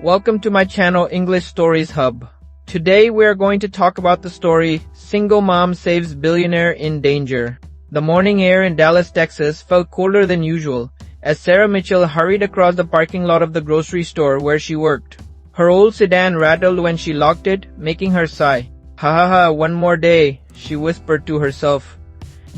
Welcome to my channel English Stories Hub. Today we are going to talk about the story Single Mom Saves Billionaire in Danger. The morning air in Dallas, Texas felt colder than usual as Sarah Mitchell hurried across the parking lot of the grocery store where she worked. Her old sedan rattled when she locked it, making her sigh. Ha ha ha, one more day, she whispered to herself.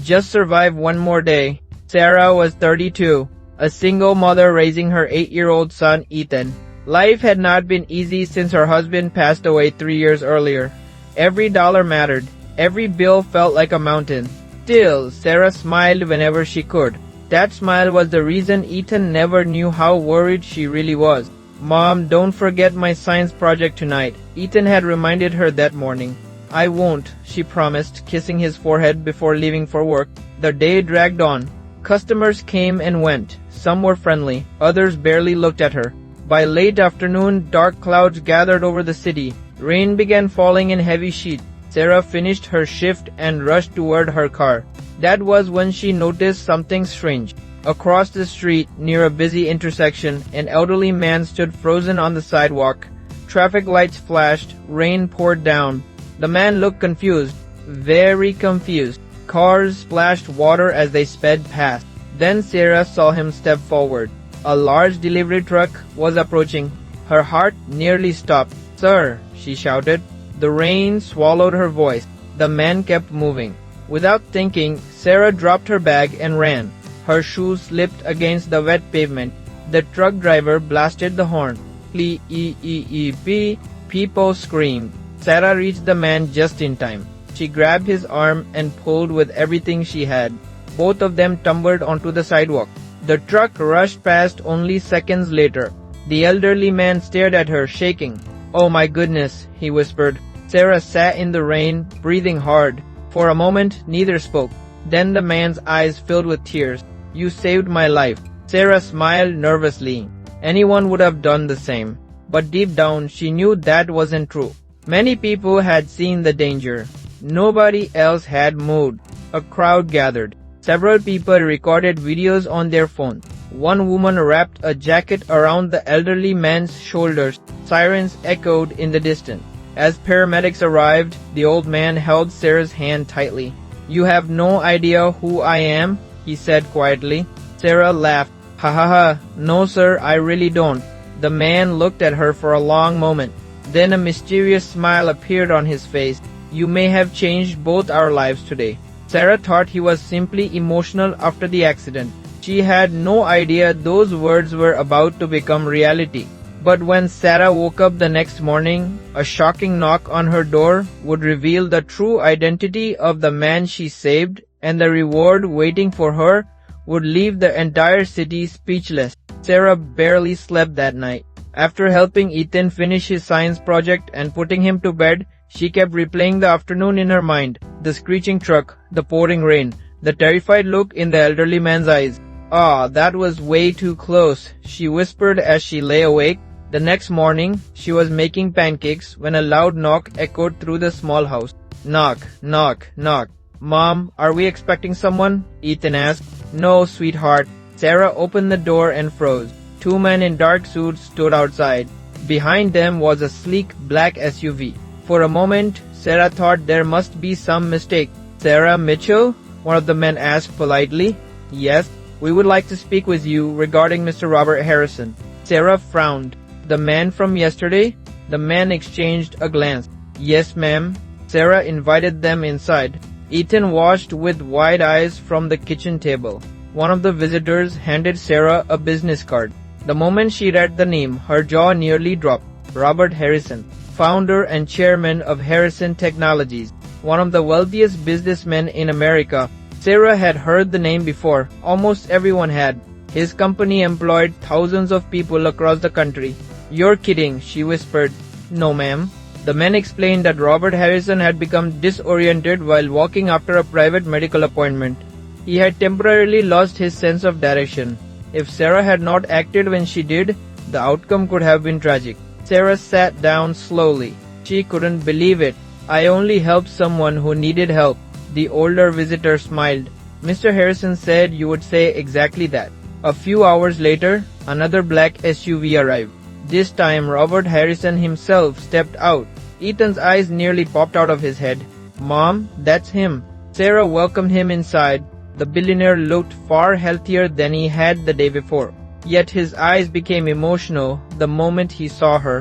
Just survive one more day. Sarah was 32, a single mother raising her 8-year-old son Ethan. Life had not been easy since her husband passed away 3 years earlier. Every dollar mattered. Every bill felt like a mountain. Still, Sarah smiled whenever she could. That smile was the reason Ethan never knew how worried she really was. Mom, don't forget my science project tonight, Ethan had reminded her that morning. I won't, she promised, kissing his forehead before leaving for work. The day dragged on. Customers came and went. Some were friendly, others barely looked at her. By late afternoon, dark clouds gathered over the city. Rain began falling in heavy sheets. Sarah finished her shift and rushed toward her car. That was when she noticed something strange. Across the street, near a busy intersection, an elderly man stood frozen on the sidewalk. Traffic lights flashed, rain poured down. The man looked confused, very confused. Cars splashed water as they sped past. Then Sarah saw him step forward. A large delivery truck was approaching. Her heart nearly stopped. Sir, she shouted. The rain swallowed her voice. The man kept moving. Without thinking, Sarah dropped her bag and ran. Her shoes slipped against the wet pavement. The truck driver blasted the horn. P-E-E-E-P. People screamed. Sarah reached the man just in time. She grabbed his arm and pulled with everything she had. Both of them tumbled onto the sidewalk. The truck rushed past only seconds later. The elderly man stared at her, shaking. Oh my goodness, he whispered. Sarah sat in the rain, breathing hard. For a moment, neither spoke. Then the man's eyes filled with tears. You saved my life. Sarah smiled nervously. Anyone would have done the same. But deep down, she knew that wasn't true. Many people had seen the danger. Nobody else had moved. A crowd gathered. Several people recorded videos on their phones. One woman wrapped a jacket around the elderly man's shoulders. Sirens echoed in the distance. As paramedics arrived, the old man held Sarah's hand tightly. You have no idea who I am, he said quietly. Sarah laughed. Ha ha ha, no sir, I really don't. The man looked at her for a long moment. Then a mysterious smile appeared on his face. You may have changed both our lives today. Sarah thought he was simply emotional after the accident. She had no idea those words were about to become reality. But when Sarah woke up the next morning, a shocking knock on her door would reveal the true identity of the man she saved, and the reward waiting for her would leave the entire city speechless. Sarah barely slept that night. After helping Ethan finish his science project and putting him to bed, she kept replaying the afternoon in her mind. The screeching truck, the pouring rain, the terrified look in the elderly man's eyes. Ah, that was way too close, she whispered as she lay awake. The next morning, she was making pancakes when a loud knock echoed through the small house. Knock, knock, knock. Mom, are we expecting someone? Ethan asked. No, sweetheart. Sarah opened the door and froze. Two men in dark suits stood outside. Behind them was a sleek black SUV. For a moment, Sarah thought there must be some mistake. Sarah Mitchell? One of the men asked politely. Yes, we would like to speak with you regarding Mr. Robert Harrison. Sarah frowned. The man from yesterday? The man exchanged a glance. Yes, ma'am. Sarah invited them inside. Ethan watched with wide eyes from the kitchen table. One of the visitors handed Sarah a business card. The moment she read the name, her jaw nearly dropped. Robert Harrison, founder and chairman of Harrison Technologies, one of the wealthiest businessmen in America. Sarah had heard the name before. Almost everyone had. His company employed thousands of people across the country. You're kidding, she whispered. No, ma'am. The man explained that Robert Harrison had become disoriented while walking after a private medical appointment. He had temporarily lost his sense of direction. If Sarah had not acted when she did, the outcome could have been tragic. Sarah sat down slowly. She couldn't believe it. I only helped someone who needed help. The older visitor smiled. Mr. Harrison said you would say exactly that. A few hours later, another black SUV arrived. This time Robert Harrison himself stepped out. Ethan's eyes nearly popped out of his head. "Mom, that's him." Sarah welcomed him inside. The billionaire looked far healthier than he had the day before. Yet his eyes became emotional the moment he saw her.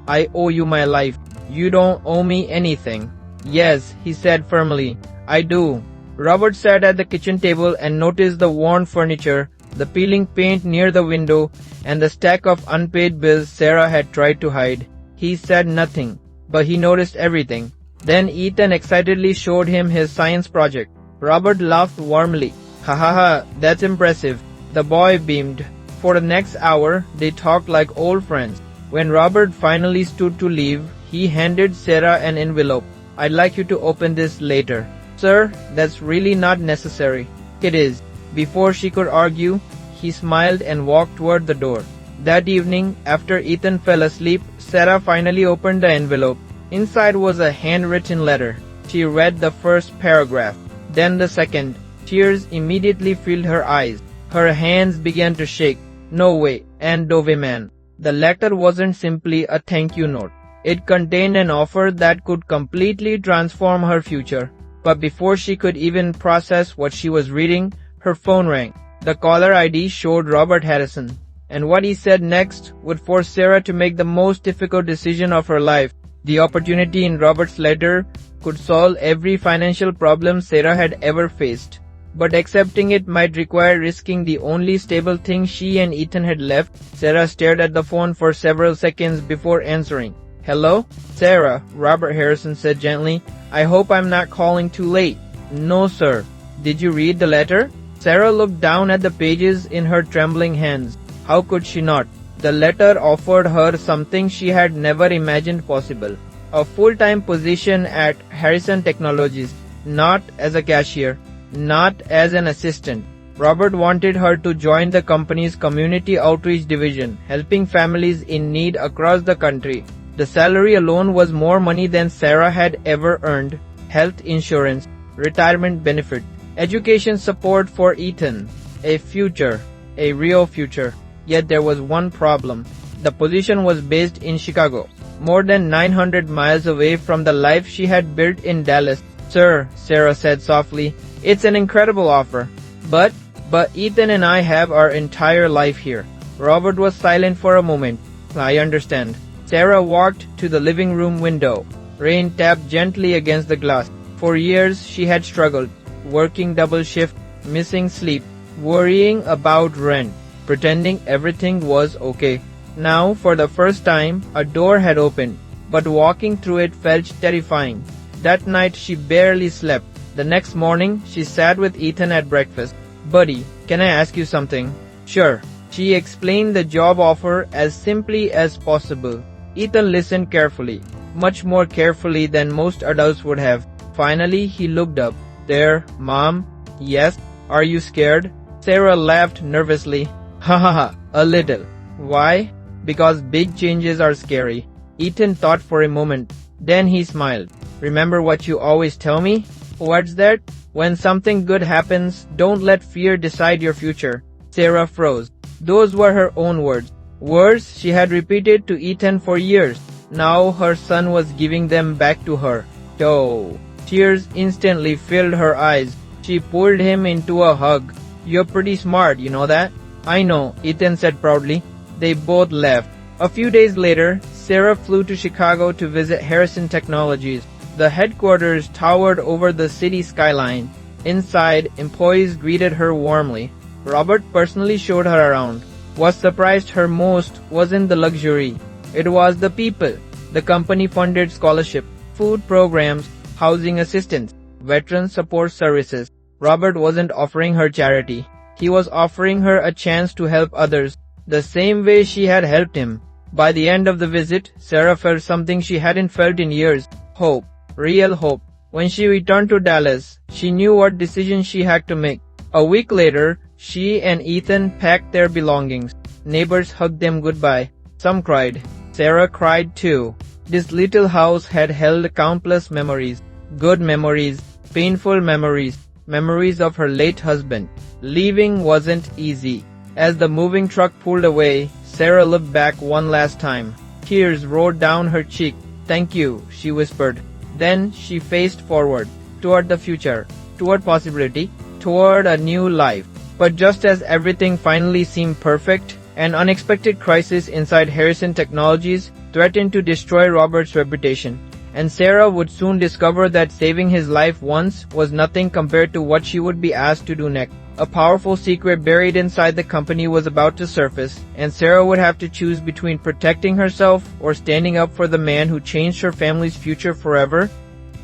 "I owe you my life. You don't owe me anything." "Yes," he said firmly, "I do." Robert sat at the kitchen table and noticed the worn furniture, the peeling paint near the window, and the stack of unpaid bills Sarah had tried to hide. He said nothing, but he noticed everything. Then Ethan excitedly showed him his science project. Robert laughed warmly. "Ha ha ha, that's impressive." The boy beamed. For the next hour, they talked like old friends. When Robert finally stood to leave, he handed Sarah an envelope. "I'd like you to open this later." "Sir, that's really not necessary." "It is." Before she could argue, he smiled and walked toward the door. That evening, after Ethan fell asleep, Sarah finally opened the envelope. Inside was a handwritten letter. She read the first paragraph, then the second. Tears immediately filled her eyes. Her hands began to shake. "No way, and Dove man." The letter wasn't simply a thank you note. It contained an offer that could completely transform her future. But before she could even process what she was reading, her phone rang. The caller ID showed Robert Harrison. And what he said next would force Sarah to make the most difficult decision of her life. The opportunity in Robert's letter could solve every financial problem Sarah had ever faced. But accepting it might require risking the only stable thing she and Ethan had left. Sarah stared at the phone for several seconds before answering. "Hello? Sarah," Robert Harrison said gently. "I hope I'm not calling too late." "No, sir." "Did you read the letter?" Sarah looked down at the pages in her trembling hands. How could she not? The letter offered her something she had never imagined possible. A full-time position at Harrison Technologies, not as a cashier, not as an assistant. Robert wanted her to join the company's community outreach division, helping families in need across the country. The salary alone was more money than Sarah had ever earned. Health insurance, retirement benefit, education support for Ethan, a future, a real future. Yet there was one problem. The position was based in Chicago, more than 900 miles away from the life she had built in Dallas. "Sir," Sarah said softly, "it's an incredible offer. But Ethan and I have our entire life here." Robert was silent for a moment. "I understand." Sarah walked to the living room window. Rain tapped gently against the glass. For years she had struggled, working double shift, missing sleep, worrying about rent, pretending everything was okay. Now, for the first time, a door had opened, but walking through it felt terrifying. That night she barely slept. The next morning, she sat with Ethan at breakfast. "Buddy, can I ask you something?" "Sure." She explained the job offer as simply as possible. Ethan listened carefully, much more carefully than most adults would have. Finally, he looked up. "There, Mom?" "Yes." "Are you scared?" Sarah laughed nervously. "Ha ha ha, a little." "Why?" "Because big changes are scary." Ethan thought for a moment. Then he smiled. "Remember what you always tell me?" "What's that?" "When something good happens, don't let fear decide your future." Sarah froze. Those were her own words. Words she had repeated to Ethan for years. Now her son was giving them back to her. Oh. Tears instantly filled her eyes. She pulled him into a hug. "You're pretty smart, you know that?" "I know," Ethan said proudly. They both laughed. A few days later, Sarah flew to Chicago to visit Harrison Technologies. The headquarters towered over the city skyline. Inside, employees greeted her warmly. Robert personally showed her around. What surprised her most wasn't the luxury. It was the people. The company funded scholarship, food programs, housing assistance, veteran support services. Robert wasn't offering her charity. He was offering her a chance to help others, the same way she had helped him. By the end of the visit, Sarah felt something she hadn't felt in years. Hope. Real hope. When she returned to Dallas, she knew what decision she had to make. A week later, she and Ethan packed their belongings. Neighbors hugged them goodbye. Some cried. Sarah cried too. This little house had held countless memories. Good memories, painful memories, memories of her late husband. Leaving wasn't easy. As the moving truck pulled away, Sarah looked back one last time. Tears rolled down her cheek. "Thank you," she whispered. Then she faced forward, toward the future, toward possibility, toward a new life. But just as everything finally seemed perfect, an unexpected crisis inside Harrison Technologies threatened to destroy Robert's reputation. And Sarah would soon discover that saving his life once was nothing compared to what she would be asked to do next. A powerful secret buried inside the company was about to surface, and Sarah would have to choose between protecting herself or standing up for the man who changed her family's future forever.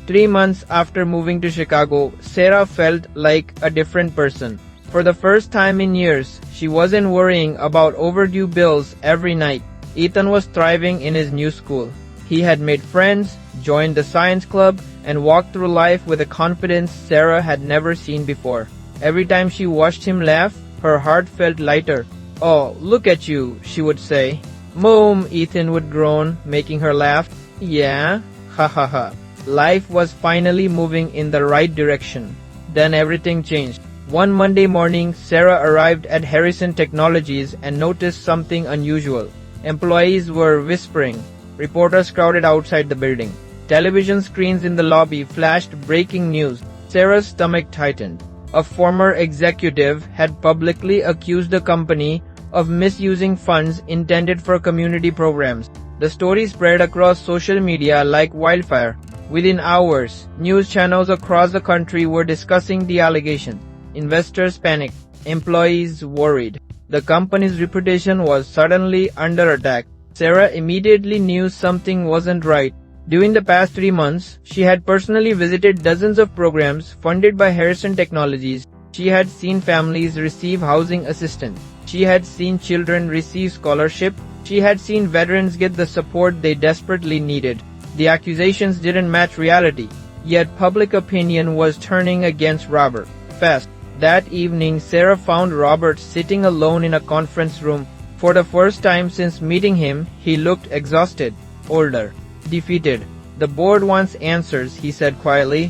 3 months after moving to Chicago, Sarah felt like a different person. For the first time in years, she wasn't worrying about overdue bills every night. Ethan was thriving in his new school. He had made friends, joined the science club, and walked through life with a confidence Sarah had never seen before. Every time she watched him laugh, her heart felt lighter. "Oh, look at you," she would say. "Mom," Ethan would groan, making her laugh. "Yeah, ha ha ha." Life was finally moving in the right direction. Then everything changed. One Monday morning, Sarah arrived at Harrison Technologies and noticed something unusual. Employees were whispering. Reporters crowded outside the building. Television screens in the lobby flashed breaking news. Sarah's stomach tightened. A former executive had publicly accused the company of misusing funds intended for community programs. The story spread across social media like wildfire. Within hours, news channels across the country were discussing the allegations. Investors panicked. Employees worried. The company's reputation was suddenly under attack. Sarah immediately knew something wasn't right. During the past 3 months, she had personally visited dozens of programs funded by Harrison Technologies. She had seen families receive housing assistance. She had seen children receive scholarship. She had seen veterans get the support they desperately needed. The accusations didn't match reality, yet public opinion was turning against Robert fast. That evening, Sarah found Robert sitting alone in a conference room. For the first time since meeting him, he looked exhausted, older, defeated. "The board wants answers," he said quietly.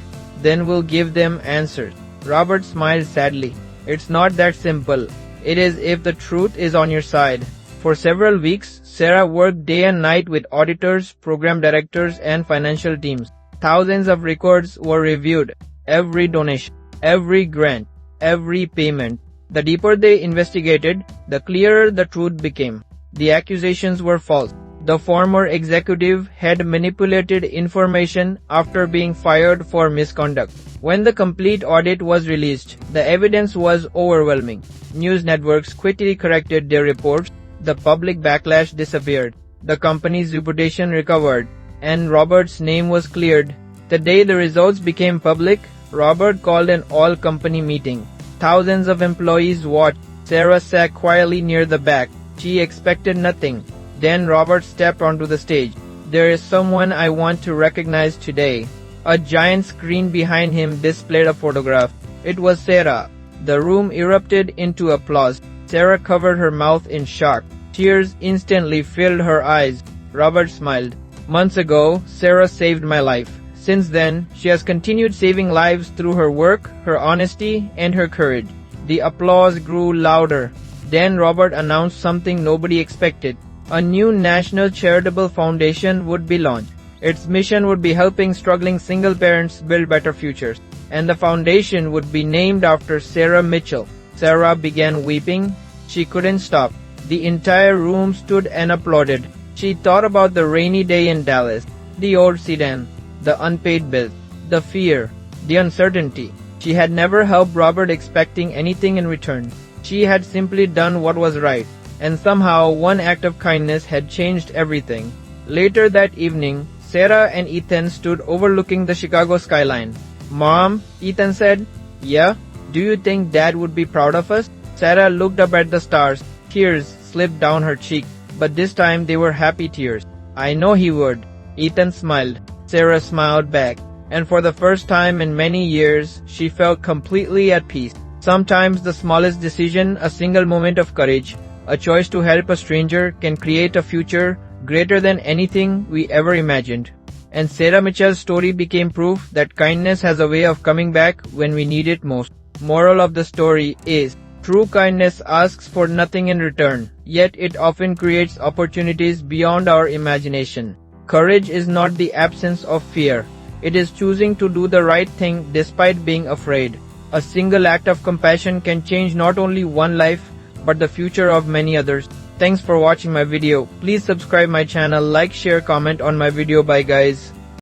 "Then we'll give them answers." Robert smiled sadly. "It's not that simple. It is if the truth is on your side." For several weeks, Sarah worked day and night with auditors, program directors, and financial teams. Thousands of records were reviewed. Every donation, every grant, every payment. The deeper they investigated, the clearer the truth became. The accusations were false. The former executive had manipulated information after being fired for misconduct. When the complete audit was released, the evidence was overwhelming. News networks quickly corrected their reports. The public backlash disappeared. The company's reputation recovered, and Robert's name was cleared. The day the results became public, Robert called an all-company meeting. Thousands of employees watched. Sarah sat quietly near the back. She expected nothing. Then Robert stepped onto the stage. "There is someone I want to recognize today." A giant screen behind him displayed a photograph. It was Sarah. The room erupted into applause. Sarah covered her mouth in shock. Tears instantly filled her eyes. Robert smiled. "Months ago, Sarah saved my life. Since then, she has continued saving lives through her work, her honesty, and her courage." The applause grew louder. Then Robert announced something nobody expected. A new national charitable foundation would be launched. Its mission would be helping struggling single parents build better futures. And the foundation would be named after Sarah Mitchell. Sarah began weeping. She couldn't stop. The entire room stood and applauded. She thought about the rainy day in Dallas, the old sedan, the unpaid bills, the fear, the uncertainty. She had never helped Robert expecting anything in return. She had simply done what was right, and somehow one act of kindness had changed everything. Later that evening, Sarah and Ethan stood overlooking the Chicago skyline. "Mom," Ethan said. "Yeah? Do you think Dad would be proud of us?" Sarah looked up at the stars. Tears slipped down her cheek, but this time they were happy tears. "I know he would." Ethan smiled. Sarah smiled back, and for the first time in many years, she felt completely at peace. Sometimes the smallest decision, a single moment of courage, a choice to help a stranger, can create a future greater than anything we ever imagined. And Sarah Mitchell's story became proof that kindness has a way of coming back when we need it most. Moral of the story is, True kindness asks for nothing in return, yet it often creates opportunities beyond our imagination. Courage is not the absence of fear. It is choosing to do the right thing despite being afraid. A single act of compassion can change not only one life, but the future of many others. Thanks for watching my video. Please subscribe my channel, like, share, comment on my video. Bye guys.